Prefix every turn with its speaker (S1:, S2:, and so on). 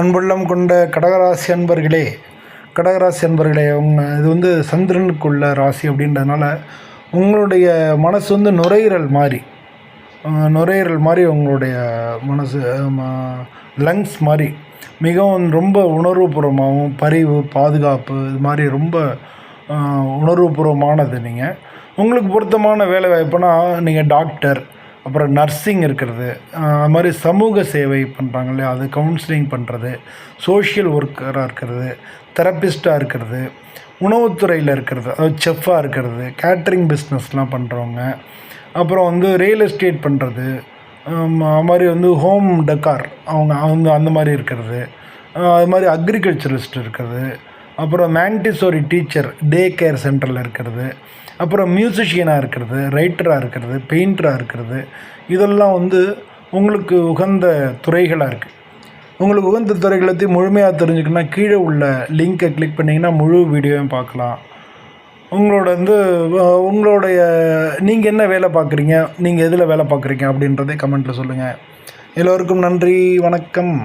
S1: அன்புள்ளம் கொண்ட கடகராசி அன்பர்களே இது சந்திரனுக்குள்ள ராசி அப்படின்றதுனால உங்களுடைய மனசு நுரையீரல் மாதிரி உங்களுடைய மனசு லங்ஸ் மாதிரி மிகவும் ரொம்ப உணர்வுபூர்வமாகவும் பரிவு பாதுகாப்பு இது மாதிரி ரொம்ப உணர்வுபூர்வமானது. நீங்கள் உங்களுக்கு பொருத்தமான வேலை வாய்ப்புனா நீங்கள் டாக்டர், அப்புறம் நர்சிங் இருக்கிறது, அது மாதிரி சமூக சேவை பண்ணுறாங்க இல்லையா, அது கவுன்சிலிங் பண்ணுறது, சோஷியல் ஒர்க்கராக இருக்கிறது, தெரப்பிஸ்ட்டாக இருக்கிறது, உணவுத்துறையில் இருக்கிறது, அதாவது செஃப்பாக இருக்கிறது, கேட்ரிங் பிஸ்னஸ்லாம் பண்ணுறவங்க, அப்புறம் ரியல் எஸ்டேட் பண்ணுறது, அது மாதிரி ஹோம் டெக்கார் அவங்க அந்த மாதிரி இருக்கிறது, அது மாதிரி அக்ரிகல்ச்சரிஸ்ட் இருக்கிறது, அப்புறம் மேண்டிசோரி டீச்சர் டே கேர் சென்டரில் இருக்கிறது, அப்புறம் மியூசிஷியனாக இருக்கிறது, ரைட்டராக இருக்கிறது, பெயிண்டராக இருக்கிறது, இதெல்லாம் உங்களுக்கு உகந்த துறைகளாக இருக்குது. உங்களுக்கு உகந்த துறைகளை முழுமையாக தெரிஞ்சுக்கணுன்னா கீழே உள்ள லிங்கை கிளிக் பண்ணிங்கன்னா முழு வீடியோவும் பார்க்கலாம். உங்களுடைய நீங்கள் என்ன வேலை பார்க்குறீங்க, நீங்கள் எதில் வேலை பார்க்குறீங்க அப்படின்றதே கமெண்ட்டில் சொல்லுங்கள். எல்லோருக்கும் நன்றி, வணக்கம்.